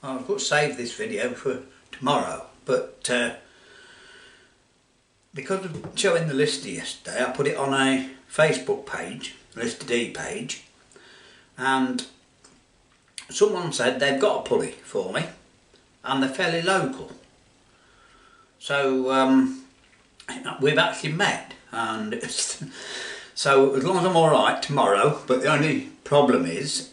I was going to save this video for tomorrow, but because of showing the Lister yesterday, I put it on a Facebook page, Lister D page, and someone said they've got a pulley for me and they're fairly local. So we've actually met, and so as long as I'm alright tomorrow, but the only problem is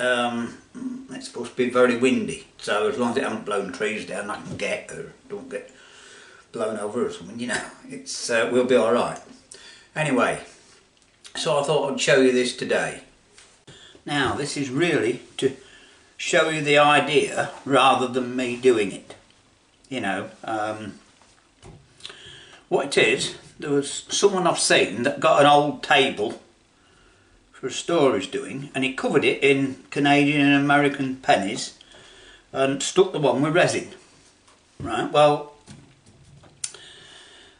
it's supposed to be very windy, so as long as it hasn't blown trees down I can get, or don't get blown over or something, you know, it's we'll be alright. Anyway, so I thought I'd show you this today. Now this is really to show you the idea rather than me doing it, you know. What it is, there was someone I've seen that got an old table for a store he's doing, and he covered it in Canadian and American pennies and stuck the one with resin. Right, well,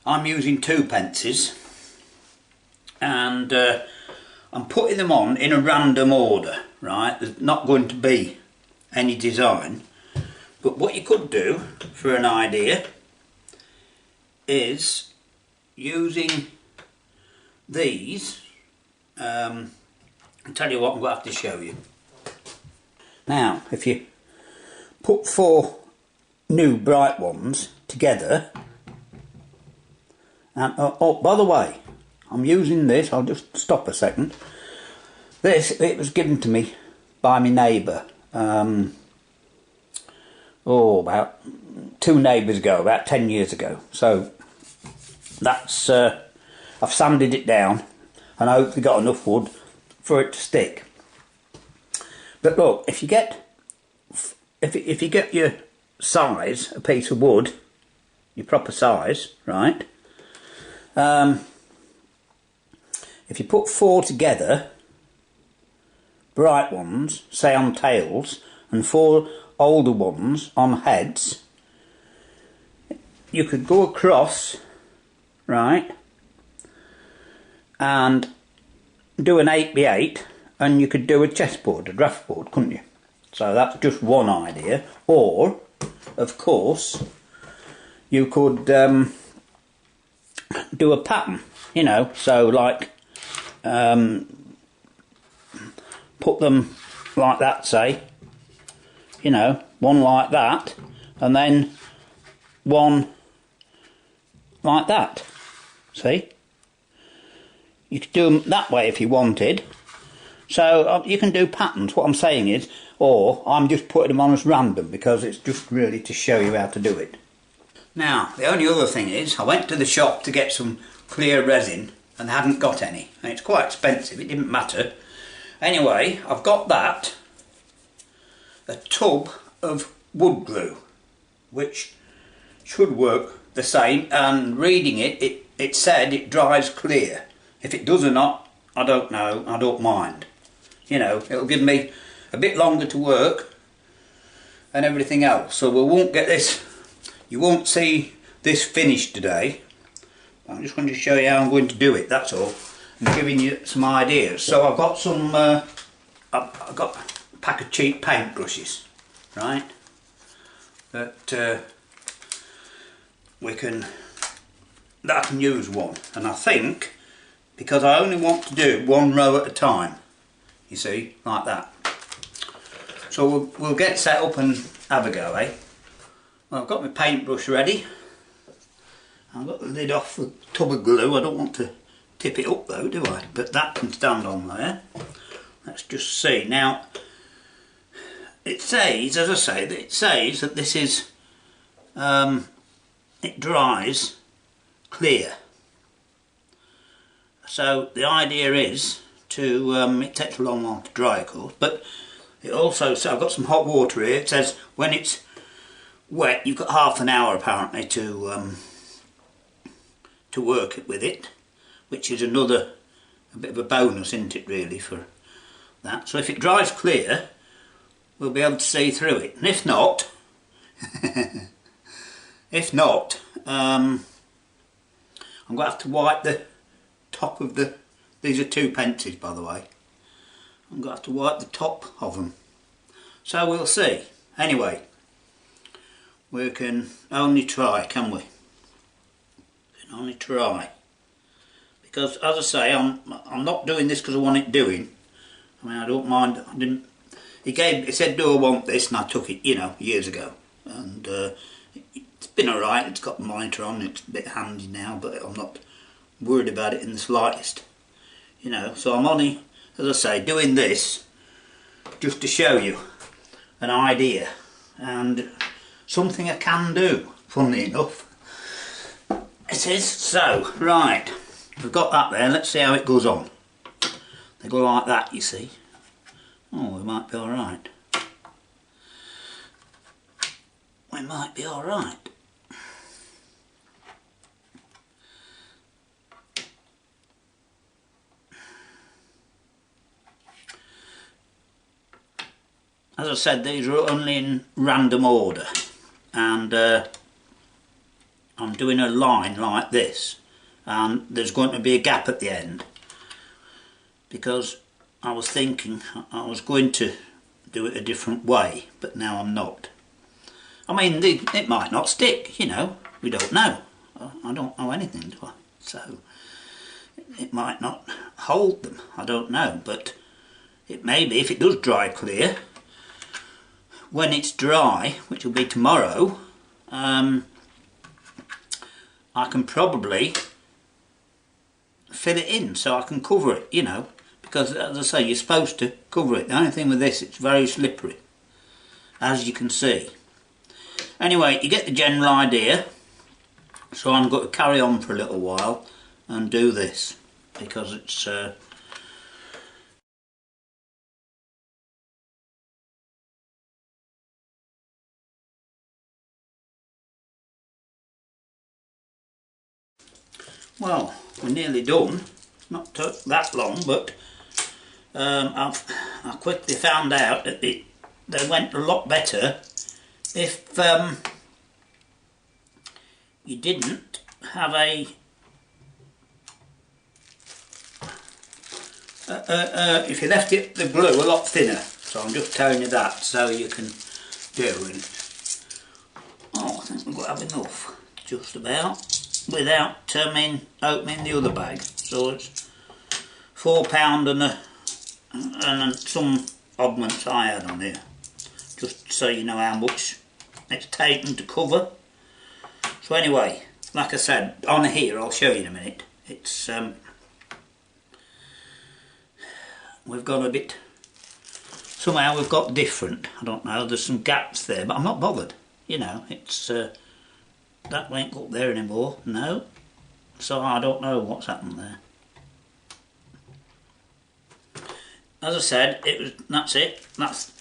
I'm using 2 pences and I'm putting them on in a random order, right? There's not going to be any design, but what you could do for an idea is using these. I'll tell you what, I'm going to have to show you. Now, if you put 4 new bright ones together, and oh, by the way, I'm using this, I'll just stop a second. This, it was given to me by my neighbour, about 2 neighbours ago, about 10 years ago. So that's, I've sanded it down and I hope we got enough wood for it to stick. But look, if you get your size, a piece of wood, your proper size, right? If you put 4 together, bright ones, say on tails, and 4 older ones on heads, you could go across, right, and do an 8x8, and you could do a chessboard, a draft board, couldn't you? So that's just one idea. Or, of course, you could do a pattern, you know, so like put them like that, say, you know, one like that, and then one like that, see? You could do them that way if you wanted. So you can do patterns, what I'm saying is, or I'm just putting them on as random because it's just really to show you how to do it. Now, the only other thing is, I went to the shop to get some clear resin and hadn't got any. And it's quite expensive, it didn't matter. Anyway, I've got that, a tub of wood glue, which should work the same, and reading it said it dries clear. If it does or not, I don't know, I don't mind. You know, it'll give me a bit longer to work and everything else. So we won't get this, you won't see this finished today. I'm just going to show you how I'm going to do it, that's all. I'm giving you some ideas. So I've got some, I've got a pack of cheap paint brushes, right? That I can use one. And I think, because I only want to do 1 row at a time, you see, like that. So we'll get set up and have a go, eh? Well, I've got my paintbrush ready. I've got the lid off the tub of glue. I don't want to tip it up though, do I? But that can stand on there. Let's just see. Now, it says, as I say, it says that this is, it dries clear. So the idea is to, it takes a long while to dry, of course, but it also, so I've got some hot water here. It says when it's wet, you've got half an hour apparently to work it with it, which is a bit of a bonus, isn't it, really, for that. So if it dries clear, we'll be able to see through it, and if not, I'm going to have to wipe the top of the, these are 2 pences by the way, I'm going to have to wipe the top of them. So we'll see. Anyway, we can only try, can we? We can only try. Because, as I say, I'm not doing this because I want it doing. I mean, I don't mind. I didn't. He said, "Do I want this?" And I took it, you know, years ago. And it's been alright. It's got the monitor on. It's a bit handy now, but I'm not worried about it in the slightest. You know, so I'm only, as I say, doing this just to show you an idea and something I can do. Funnily enough, it is. So, right. We've got that there, let's see how it goes on. They go like that, you see. Oh, we might be alright. We might be alright. As I said, these are only in random order. And I'm doing a line like this. And there's going to be a gap at the end, because I was thinking I was going to do it a different way, but now I'm not. I mean, it might not stick, you know, we don't know. I don't know anything, do I? So it might not hold them, I don't know, but it may be. If it does dry clear, when it's dry, which will be tomorrow, I can probably fill it in so I can cover it, you know, because as I say, you're supposed to cover it. The only thing with this, it's very slippery, as you can see. Anyway, you get the general idea, so I'm going to carry on for a little while and do this, because it's well, we're nearly done. Not took that long, but I quickly found out that they went a lot better if you didn't have if you left the glue a lot thinner. So I'm just telling you that so you can do it. Oh, I think we've got to have enough, just about, without opening the other bag. So it's £4 and some oddments I had on here, just so you know how much it's taken to cover. So anyway, like I said, on here, I'll show you in a minute, it's we've got a bit, somehow we've got different. I don't know, there's some gaps there, but I'm not bothered, you know. It's that won't go up there anymore, no, so I don't know what's happened there. As I said, that's it, that's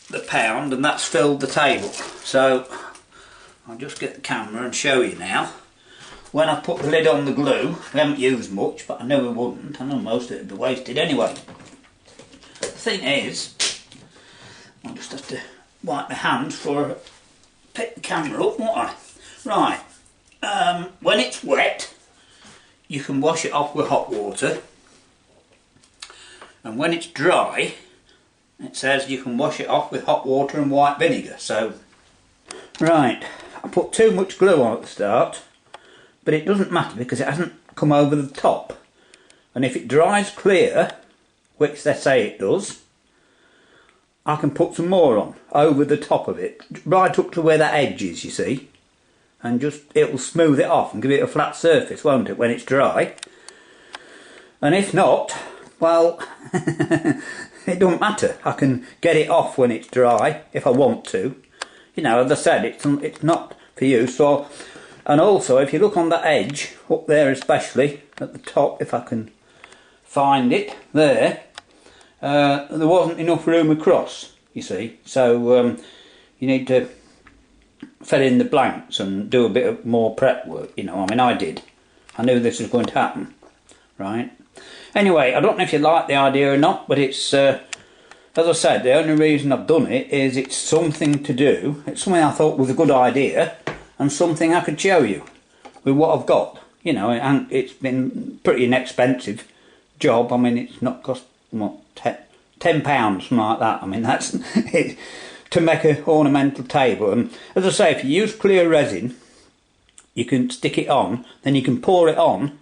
the pound, and that's filled the table. So I'll just get the camera and show you now. When I put the lid on the glue, we haven't used much, but I knew we wouldn't. I know most of it would be wasted anyway. The thing is, I'll just have to wipe my hands before I pick the camera up, won't I? Right, when it's wet, you can wash it off with hot water. And when it's dry, it says you can wash it off with hot water and white vinegar. So, right, I put too much glue on at the start, but it doesn't matter because it hasn't come over the top. And if it dries clear, which they say it does, I can put some more on over the top of it, right up to where that edge is, you see, and just it'll smooth it off and give it a flat surface, won't it, when it's dry? And if not, well, it don't matter. I can get it off when it's dry if I want to. You know, as I said, it's not for you. So, and also, if you look on that edge up there, especially at the top, if I can find it there, there wasn't enough room across, you see. So you need to fill in the blanks and do a bit of more prep work. You know, I mean, I did. I knew this was going to happen, right? Anyway, I don't know if you like the idea or not, but it's, as I said, the only reason I've done it is it's something to do. It's something I thought was a good idea and something I could show you with what I've got. You know, and it's been pretty inexpensive job. I mean, it's not cost, what, £10, something like that. I mean, that's it. to make an ornamental table. And as I say, if you use clear resin, you can stick it on, then you can pour it on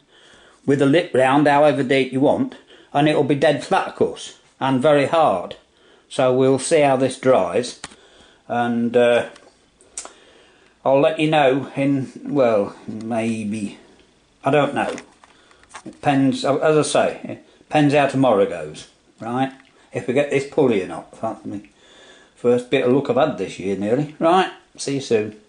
with the lip round however deep you want, and it'll be dead flat, of course, and very hard. So we'll see how this dries, and I'll let you know in, well, maybe, I don't know. It depends, as I say, it depends how tomorrow goes, right? If we get this pulley or not. That's my first bit of luck I've had this year nearly. Right, see you soon.